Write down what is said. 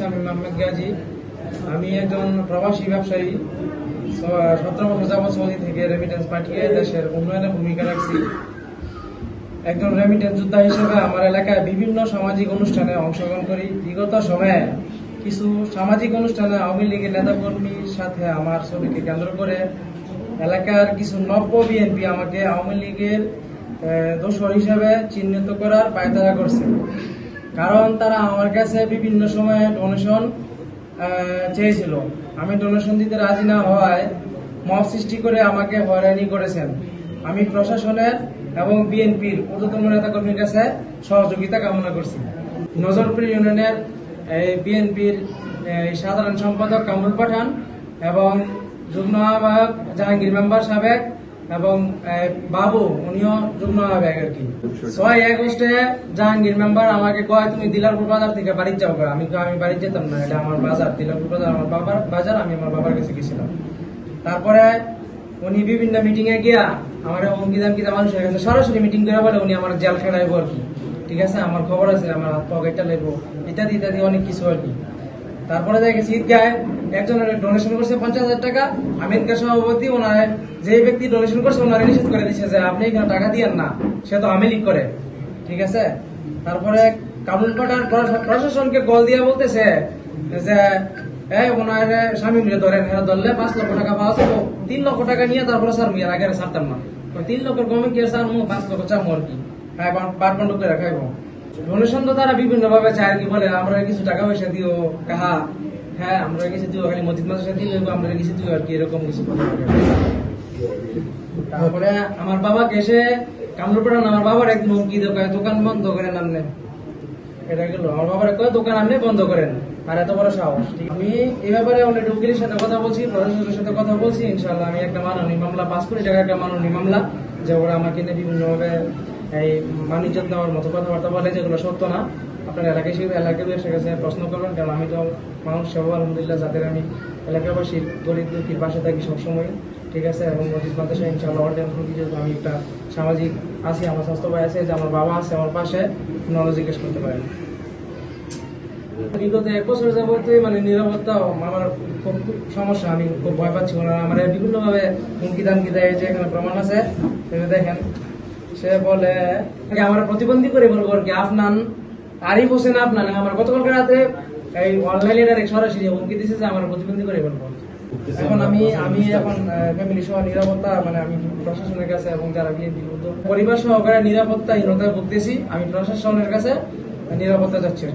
শামীম আহমেদ গাজী। আমি একজন প্রবাসী ব্যবসায়ী। 17 বছর যাবৎ সৌদি থেকে রেমিটেন্স পাঠিয়ে দেশের উন্নয়নে ভূমিকা রাখছি। একজন রেমিটেন্স যোদ্ধা হিসেবে আমার এলাকায় বিভিন্ন সামাজিক অনুষ্ঠানে অংশগ্রহণ করি। বিগত সময়ে কিছু সামাজিক অনুষ্ঠানে আওয়ামী লীগের নেতাকর্মীর সাথে আমার ছবিকে কেন্দ্র করে এলাকার কিছু নব্য বিএনপি আমাকে আওয়ামী লীগের দোসর হিসেবে চিহ্নিত করার পায়তারা করছে। কারণ তারা আমার কাছে বিভিন্ন সময়ে ডোনেশন চেয়েছিল। আমি ডোনেশন দিতে রাজি না হওয়ায় মব সৃষ্টি করে আমাকে হয়রানি করেছেন। আমি প্রশাসনের এবং বিএনপির ঊর্ধ্বতন নেতাকর্মীর কাছে সহযোগিতা কামনা করছি। নজরপুর ইউনিয়নের বিএনপির সাধারণ সম্পাদক কামরুল পাঠান এবং যুগ্ম আহ্বায়ক জাহাঙ্গীর মেম্বার সাবেক এবং বাবু উনিও যুগ্ম আহ্বায়ক আর কি। 6 আগস্টে জাহাঙ্গীর মেম্বার আমাকে কয় তুমি দিলারপুর বাজার থেকে বাড়ি যাও। আমি বাড়ি যেতাম না, এটা আমার বাজার, দিলারপুর বাজার আমার বাবার বাজার, আমি আমার বাবার কাছে গেছিলাম। তারপরে উনি বিভিন্ন মিটিং এ গিয়া আমার অঙ্কিতা মানুষের কাছে সরাসরি মিটিং করে বলে উনি আমার জেল খেলাইবো আর কি। ঠিক আছে, আমার খবর আছে, আমার হাত পকেটটা লাগবো, ইত্যাদি ইত্যাদি অনেক কিছু আর কি। তারপরে দেখেছি ঈদগায় একজনের ডোনেশন করছে 50,000 টাকা। আমি ঈদগাহ সভাপতি, ওনার যে ব্যক্তি ডোনেশন করছে ওনারা নিষেধ করে দিচ্ছে যে আপনি এখানে টাকা দিয়েন না, সে তো আওয়ামী লীগ করে। ঠিক আছে, তারপরে কামরুল পাঠান প্রশাসনকে কল দিয়ে বলতেছে যে ওনার স্বামী মিলে ধরেন, ধরলে 5 লক্ষ টাকা পাওয়া যাবো। 3 লক্ষ টাকা নিয়ে তারপরে স্যার মেয়ের আগে ছাড়তাম না। 3 লক্ষের কমে কি স্যার 5 লক্ষ চামো আর কি, বার বন্ধ করে রাখাইব। ডোনেশন তো তারা বিভিন্ন ভাবে চায় আর কি, বলে আমরা কিছু টাকা পয়সা দিও কাহা, হ্যাঁ আমরা কিছু দিও, খালি মসজিদ মাদ্রাসা দিও, আমরা কিছু দিও আর কি, এরকম কিছু কথা। তারপরে আমার বাবাকে এসে কামরুল পাঠান আমার বাবার একদম হুমকি দোকান বন্ধ করেন আপনি। এটা গেল আমার বাবার কয় দোকান আপনি বন্ধ করেন, আর এত বড় সাহস। আমি এই ব্যাপারে অনেক উকিলের সাথে কথা বলছি, প্রশাসনের সাথে কথা বলছি। ইনশাল্লাহ আমি একটা মাননীয় মামলা 5 কোটি টাকা একটা মাননীয় মামলা, যে ওরা আমাকে নিয়ে বিভিন্ন ভাবে এই মানিজ্য নেওয়ার মতো কথাবার্তা বলে, যেগুলো সত্য না। আপনার এলাকাবাসীর কাছে প্রশ্ন করবেন, কারণ আমি তো মানুষ সেবা আলহামদুলিল্লাহ, যাদের আমি এলাকাবাসীর গরিব দুঃখীর পাশে থাকি সবসময়। ঠিক আছে, এবং মসজিদ মাদ্রাসা ইনশাআল্লাহ আমি একটা সামাজিক আছি, আমার স্বাস্থ্য ভাই আছে, যে আমার বাবা আছে আমার পাশে, আপনারা জিজ্ঞেস করতে পারেন। বিগত 1 বছর যাবত মানে নিরাপত্তা আমার খুব সমস্যা, আমি খুব ভয় পাচ্ছি। ওনারা আমার বিভিন্ন ভাবে হুমকি দামকি দেয়, যে এখানে প্রমাণ আছে দেখেন। সে বলে আমার প্রতিবন্ধী করে বলবো আর কি, আপনার আরিফ হোসেন আপনার আমার গতকালকে রাতে এই অনলাইনে ডাইরেক্ট সরাসরি হুমকি দিচ্ছে যে আমার প্রতিবন্ধী করে বলবো। এখন আমি এখন ফ্যামিলি সহ নিরাপত্তা মানে আমি প্রশাসনের কাছে এবং যারা বিএনপি পরিবার সহকারে নিরাপত্তাহীনতায় ভুগতেছি, আমি প্রশাসনের কাছে নিরাপত্তা চাচ্ছি।